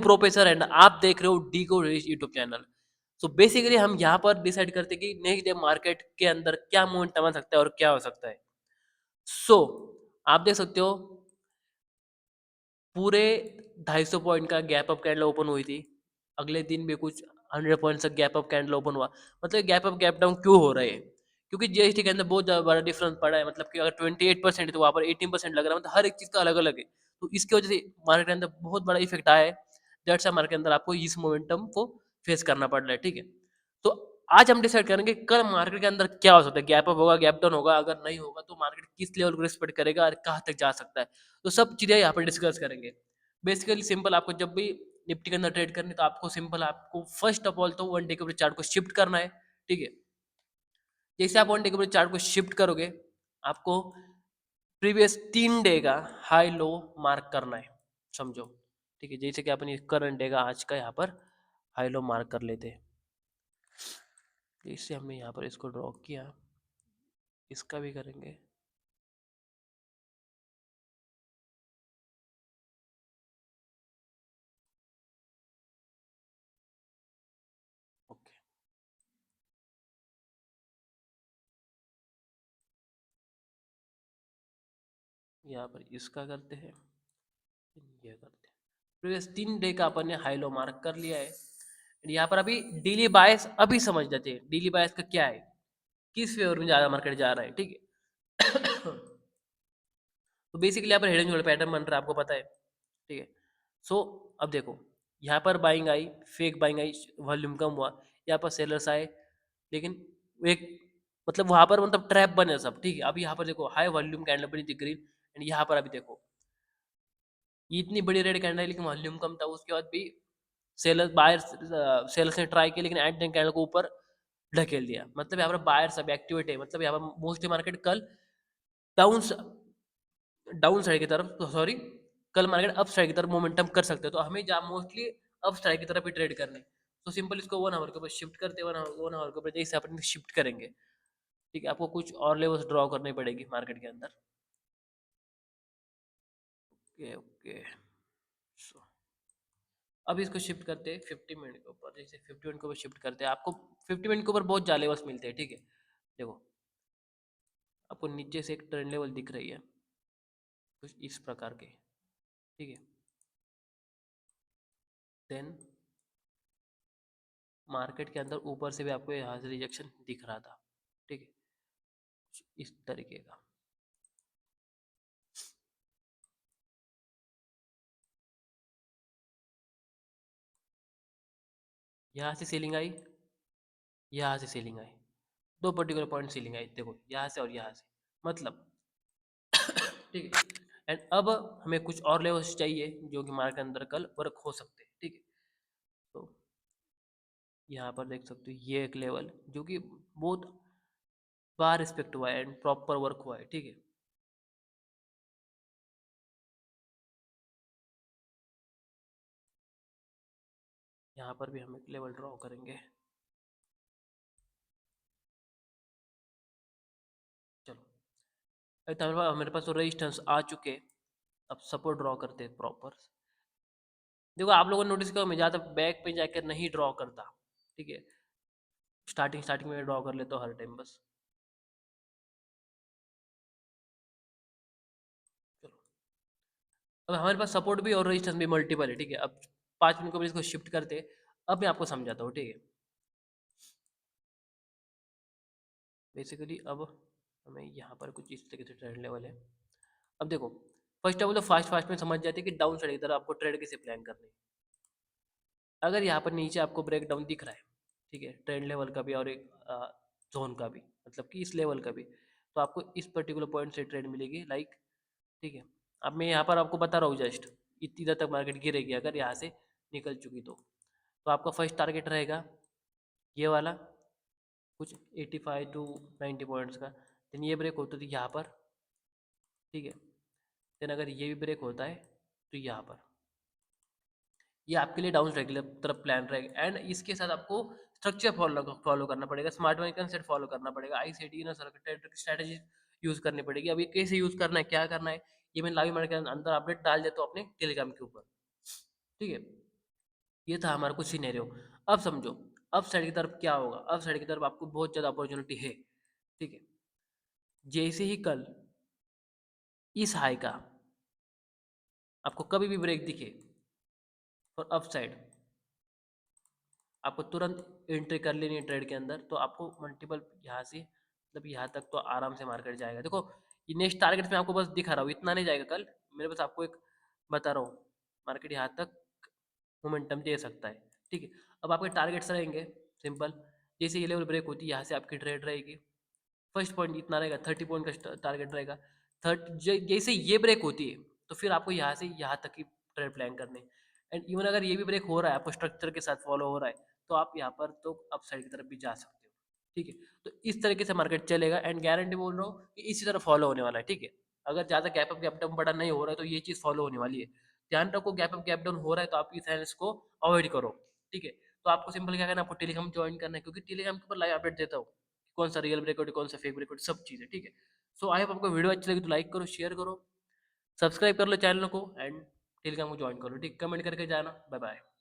Professor and आप देख रहे हो डी को यूट्यूब चैनल। सो बेसिकली हम यहाँ पर डिसाइड करते हैं कि नेक्स्ट डे मार्केट के अंदर क्या मोमेंटम आ सकता है और क्या हो सकता है। सो आप देख सकते हो पूरे 250 पॉइंट का गैप अप कैंडल ओपन हुई थी। अगले दिन भी कुछ 100 पॉइंट्स का गैप अप कैंडल ओपन हुआ। मतलब गैप अप गैप डाउन क्यों हो रहे हैं? क्योंकि जीएसटी के अंदर बहुत ज़्यादा बड़ा डिफरेंस पड़ा है। मतलब कि अगर 28% है तो वहाँ पर 18% लग रहा है। मतलब हर एक चीज़ का अलग-अलग है। तो इसकी वजह से मार्केट के अंदर बहुत बड़ा इफेक्ट आया है। दैट्स व्हाई मार्केट के अंदर आपको इस मोमेंटम को फेस करना पड़ रहा है, ठीक है? तो आज हम डिसाइड करेंगे कल मार्केट के अंदर क्या हो सकता है, गैप अप होगा, गैप डाउन होगा, अगर नहीं होगा तो मार्केट किस लेवल को रिस्पेक्ट करेगा और कहाँ तक जा सकता है। तो सब चीज़ें यहाँ पर डिस्कस करेंगे। बेसिकली सिंपल आपको जब भी निफ्टी के अंदर ट्रेड करनी है तो आपको सिंपल आपको फर्स्ट ऑफ ऑल तो वन डे के ऊपर चार्ट को शिफ्ट करना है, ठीक है? जैसे आप वन डे के ऊपर चार्ट को शिफ्ट करोगे आपको प्रीवियस 3 डे का हाई लो मार्क करना है, समझो, ठीक है? जैसे कि अपनी करंट डे का आज का यहाँ पर हाई लो मार्क कर लेते हैं। जैसे हमने यहाँ पर इसको ड्रॉ किया, इसका भी करेंगे। ओके, यहाँ पर इसका करते हैं, ये करते हैं। प्रीवियस 3 डे का अपन ने हाई लो मार्क कर लिया है। यहाँ पर अभी डेली बायस अभी समझ लेते हैं डेली बायस का क्या है, किस फेवर में ज़्यादा मार्केट जा रहा है, ठीक है? तो बेसिकली यहाँ पर हेड एंड शोल्डर पैटर्न बन रहा है, आपको पता है, ठीक है? सो अब देखो यहाँ पर buying I, fake buying I, volume कम हुआ, यहाँ पर सेलर्स आए, लेकिन एक मतलब वहाँ पर मतलब ट्रैप बने सब, ठीक है? अभी यहाँ पर देखो हाई वॉल्यूम कैंडल बनी थी ग्रीन, एंड यहाँ पर अभी देखो ये इतनी बड़ी रेड कैंडल है लेकिन वॉल्यूम कम था, उसके बाद भी सेलर्स बायर्स सेलर्स ने ट्राई किया लेकिन एट द कैंडल को ऊपर ढकेल दिया। मतलब यहाँ पर बायर्स अब एक्टिवेट है, मतलब यहाँ पर मोस्टली मार्केट कल डाउन डाउन साइड की तरफ तो सॉरी कल मार्केट अप साइड की तरफ मोमेंटम कर सकते हैं, तो हमें जहाँ मोस्टली अप साइड की तरफ ही ट्रेड करने। तो सिंपल इसको 1 आवर के ऊपर शिफ्ट करते हैं, 1 आवर के ऊपर जैसे अपन शिफ्ट करेंगे, ठीक है? आपको कुछ और लेवल्स ड्रॉ करनी पड़ेगी मार्केट के अंदर। ओके ओके, सो अब इसको शिफ्ट करते हैं 50 मिनट के ऊपर। जैसे 50 मिनट के ऊपर शिफ्ट करते हैं, आपको 50 मिनट के ऊपर बहुत ज़्यादा लेवल्स मिलते हैं, ठीक है? देखो आपको नीचे से एक ट्रेंड लेवल दिख रही है कुछ इस प्रकार के, ठीक है? देन मार्केट के अंदर ऊपर से भी आपको यहाँ से रिजेक्शन दिख रहा था, ठीक है? कुछ इस तरीके का। यहाँ से सीलिंग आई, यहाँ से सीलिंग आई, दो पर्टिकुलर पॉइंट सीलिंग आई, देखो यहाँ से और यहाँ से, मतलब ठीक है? एंड अब हमें कुछ और लेवल्स चाहिए जो कि मार्केट के अंदर कल वर्क हो सकते हैं, ठीक है? तो यहाँ पर देख सकते हो ये एक लेवल जो कि बहुत बार रिस्पेक्ट हुआ है एंड प्रॉपर वर्क हुआ है, ठीक है? यहाँ पर भी हम एक लेवल ड्रॉ करेंगे। चलो अभी तो हमारे पास तो रेजिस्टेंस आ चुके हैं, अब सपोर्ट ड्रॉ करते हैं प्रॉपर। देखो आप लोगों ने नोटिस किया मैं ज़्यादा बैक पे जाकर नहीं ड्रॉ करता, ठीक है? स्टार्टिंग स्टार्टिंग में ड्रॉ कर लेता हूँ हर टाइम बस। चलो अब हमारे पास सपोर्ट भी और रेजिस्टेंस भी मल्टीपल है, ठीक है? अब 5 मिनट को भी इसको शिफ्ट करते हैं। अब मैं आपको समझाता हूँ, ठीक है? बेसिकली अब हमें यहाँ पर कुछ इस तरीके से ट्रेंड लेवल है। अब देखो फर्स्ट ऑफ ऑल तो फास्ट फास्ट में समझ जाते हैं कि डाउन साइड की तरफ आपको ट्रेड कैसे प्लान करनी है। अगर यहाँ पर नीचे आपको ब्रेक डाउन दिख रहा है, ठीक है, ट्रेंड लेवल का भी और एक जोन का भी, मतलब कि इस लेवल का भी, तो आपको इस पर्टिकुलर पॉइंट से ट्रेड मिलेगी, लाइक, ठीक है? अब मैं यहाँ पर आपको बता रहा हूँ जस्ट इधर तक मार्केट गिरेगी अगर यहाँ से निकल चुकी तो आपका फर्स्ट टारगेट रहेगा ये वाला, कुछ 85 टू 90 पॉइंट्स का। देन ये ब्रेक होता है यहाँ पर, ठीक है? देन अगर ये भी ब्रेक होता है तो यहाँ पर, ये आपके लिए डाउन साइड की तरफ प्लान रहेगा। एंड इसके साथ आपको स्ट्रक्चर फॉलो करना पड़ेगा, स्मार्ट मनी कंसेप्ट फॉलो करना पड़ेगा, आई सी टी ना स्ट्रैटेजी यूज़ करनी पड़ेगी। अब ये कैसे यूज़ करना है, क्या करना है, ये मैं लाइव मार्केट के अंदर अपडेट डाल देता हूँ अपने टेलीग्राम के ऊपर, ठीक है? ये था हमारा कुछ सिनेरियो। अब समझो अप साइड की तरफ क्या होगा। अप साइड की तरफ आपको बहुत ज़्यादा अपॉर्चुनिटी है, ठीक है। जैसे ही कल इस हाई का आपको कभी भी ब्रेक दिखे और अप साइड, आपको तुरंत एंट्री कर लेनी है ट्रेड के अंदर। तो आपको मल्टीपल यहाँ से मतलब यहाँ तक तो आराम से मार्केट जाएगा। देखो ये नेक्स्ट टारगेट में आपको बस दिखा रहा हूँ, इतना नहीं जाएगा कल। मेरे बस आपको एक बता रहा हूँ, मार्केट यहाँ तक मोमेंटम दे सकता है, ठीक है। अब आपके टारगेट्स रहेंगे सिंपल। जैसे ये लेवल ब्रेक होती है यहाँ से आपकी ट्रेड रहेगी। फर्स्ट पॉइंट इतना रहेगा, 30 पॉइंट का टारगेट रहेगा। जैसे ये ब्रेक होती है तो फिर आपको यहाँ से यहाँ तक की ट्रेड प्लान करने। एंड इवन अगर ये भी ब्रेक हो रहा है, आपको स्ट्रक्चर के साथ फॉलो हो रहा है, तो आप यहाँ पर तो अप साइड की तरफ भी जा सकते हो, ठीक है। तो इस तरीके से मार्केट चलेगा एंड गारंटी बोल रहा हूँ कि इसी तरह फॉलो होने वाला है, ठीक है। अगर ज़्यादा गैप अप गैप डाउन बड़ा नहीं हो रहा है तो ये चीज़ फॉलो होने वाली है। ध्यान रखो गैप अप गैप डाउन हो रहा है तो आप इस चैनल्स को अवॉइड करो, ठीक है। तो आपको सिंपल क्या करना है, आपको टेलीग्राम ज्वाइन करना है, क्योंकि टेलीग्राम के ऊपर लाइव अपडेट देता हूँ कौन सा रियल ब्रेकआउट है, कौन सा फेक ब्रेकआउट, सब चीज़ें, ठीक है। सो आई होप आपको वीडियो अच्छी लगी तो लाइक करो, शेयर करो, सब्सक्राइब कर लो चैनल को एंड टेलीग्राम को ज्वाइन करो, ठीक। कमेंट करके जाना। Bye bye.